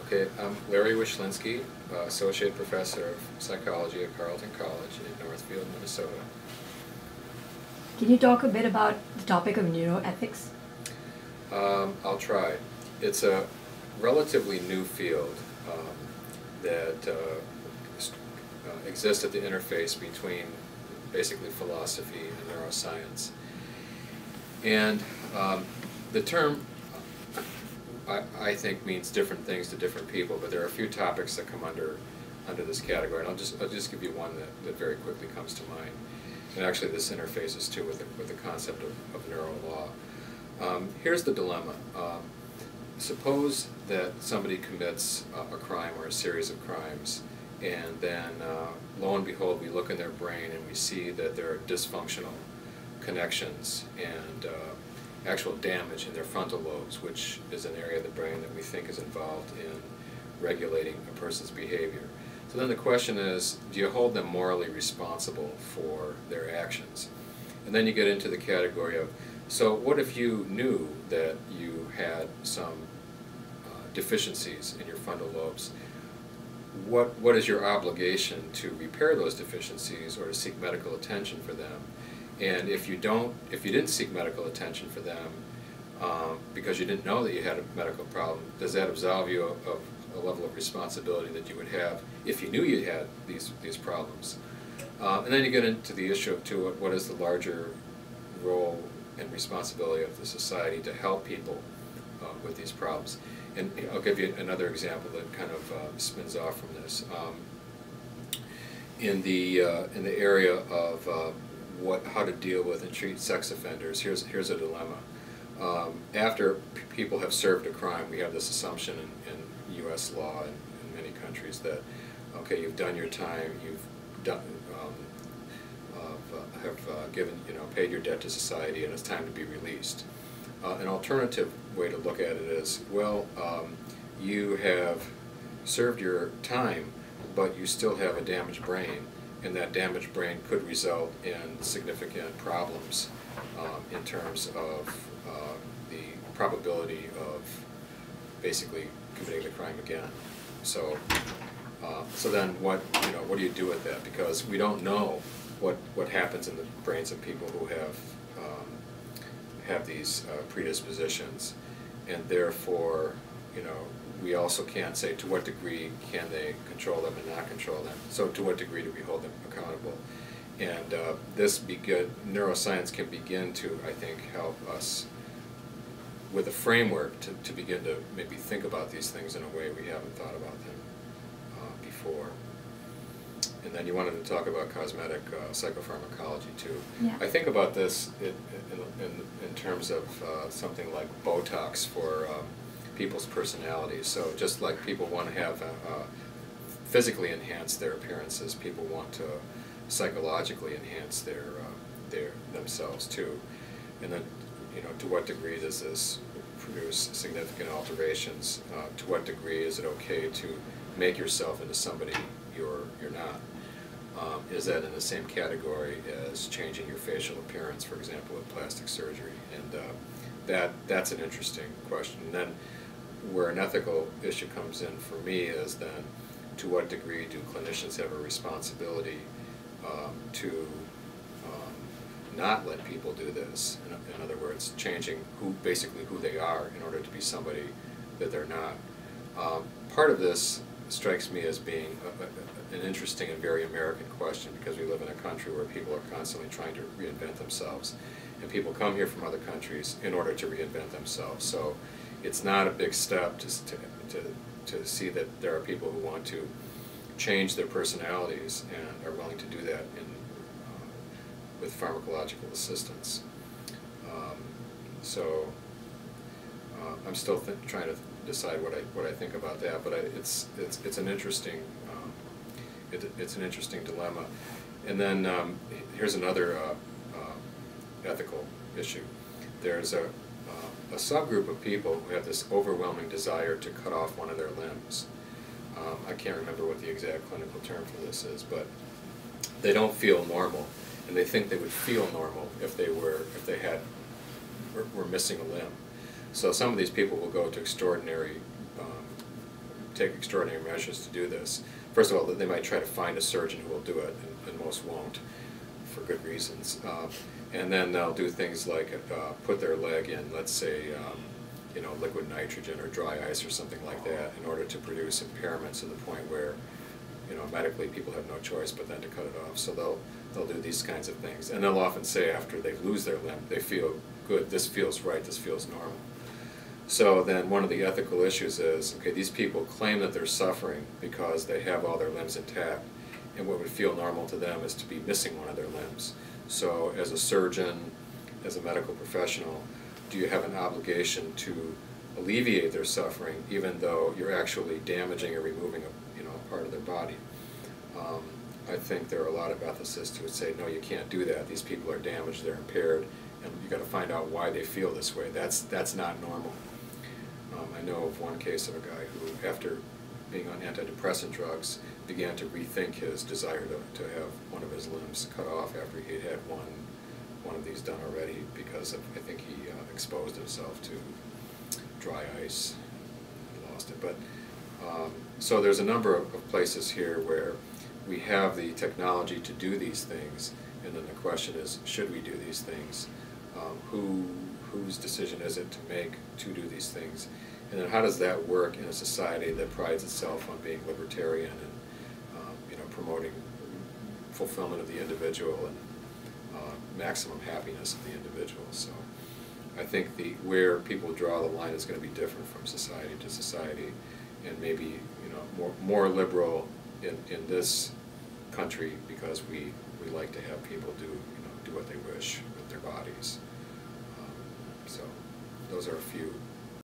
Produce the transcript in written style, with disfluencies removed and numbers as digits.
Okay, I'm Larry Wichlinski, Associate Professor of Psychology at Carleton College in Northfield, Minnesota. Can you talk a bit about the topic of neuroethics? I'll try. It's a relatively new field that exists at the interface between basically philosophy and neuroscience. And the term, I think, means different things to different people, but there are a few topics that come under this category, and I'll just give you one that very quickly comes to mind. And actually this interfaces too with the concept of neuro law. Here's the dilemma. Suppose that somebody commits a crime or a series of crimes, and then lo and behold we look in their brain and we see that there are dysfunctional connections and actual damage in their frontal lobes, which is an area of the brain that we think is involved in regulating a person's behavior. So then the question is, do you hold them morally responsible for their actions? And then you get into the category of, so what if you knew that you had some deficiencies in your frontal lobes? What is your obligation to repair those deficiencies or to seek medical attention for them? And if you didn't seek medical attention for them because you didn't know that you had a medical problem, does that absolve you of a level of responsibility that you would have if you knew you had these problems? And then you get into the issue of what is the larger role and responsibility of the society to help people with these problems. And I'll give you another example that kind of spins off from this. In the area of how to deal with and treat sex offenders, here's a dilemma. After people have served a crime, we have this assumption in U.S. law and in many countries that, okay, you've done your time, you've done, paid your debt to society, and it's time to be released. An alternative way to look at it is, well, you have served your time, but you still have a damaged brain, and that damaged brain could result in significant problems in terms of the probability of basically committing the crime again. So, so then what do you do with that? Because we don't know what happens in the brains of people who have these predispositions, and therefore, we also can't say to what degree can they control them and not control them. So to what degree do we hold them accountable? And neuroscience can begin to, I think, help us with a framework to begin to maybe think about these things in a way we haven't thought about them before. And then you wanted to talk about cosmetic psychopharmacology too. Yeah. I think about this in terms of something like Botox for people's personalities. So just like people want to have physically enhance their appearances, people want to psychologically enhance themselves too. And then, to what degree does this produce significant alterations? To what degree is it okay to make yourself into somebody you're not? Is that in the same category as changing your facial appearance, for example, with plastic surgery? And that's an interesting question. And then where an ethical issue comes in for me is then, to what degree do clinicians have a responsibility to not let people do this? In other words, changing basically who they are in order to be somebody that they're not. Part of this strikes me as being an interesting and very American question, because we live in a country where people are constantly trying to reinvent themselves, and people come here from other countries in order to reinvent themselves. So it's not a big step to see that there are people who want to change their personalities and are willing to do that with pharmacological assistance. I'm still trying to decide what I think about that, but it's an interesting dilemma. And then here's another ethical issue. There's a subgroup of people who have this overwhelming desire to cut off one of their limbs. I can't remember what the exact clinical term for this is, but they don't feel normal, and they think they would feel normal if they were missing a limb. So some of these people will go to extraordinary take extraordinary measures to do this. First of all, they might try to find a surgeon who will do it, and most won't, for good reasons. And then they'll do things like put their leg in, let's say, you know, liquid nitrogen or dry ice or something like that, in order to produce impairments to the point where, you know, medically people have no choice but then to cut it off. So they'll do these kinds of things, and they'll often say after they lose their limb, they feel good. This feels right. This feels normal. So then one of the ethical issues is, okay, these people claim that they're suffering because they have all their limbs intact, and what would feel normal to them is to be missing one of their limbs. So as a surgeon, as a medical professional, do you have an obligation to alleviate their suffering even though you're actually damaging or removing a, you know, a part of their body? I think there are a lot of ethicists who would say, no, you can't do that. These people are damaged, they're impaired, and you've got to find out why they feel this way. That's not normal. I know of one case of a guy who, after being on antidepressant drugs, began to rethink his desire to have one of his limbs cut off after he had one of these done already, because of, I think he exposed himself to dry ice and lost it. But so there's a number of places here where we have the technology to do these things, and then the question is, should we do these things? Whose decision is it to make to do these things? And then how does that work in a society that prides itself on being libertarian and you know, promoting fulfillment of the individual and maximum happiness of the individual? So I think where people draw the line is going to be different from society to society, and maybe, you know, more liberal in this country because we like to have people do, you know, do what they wish with their bodies. So those are a few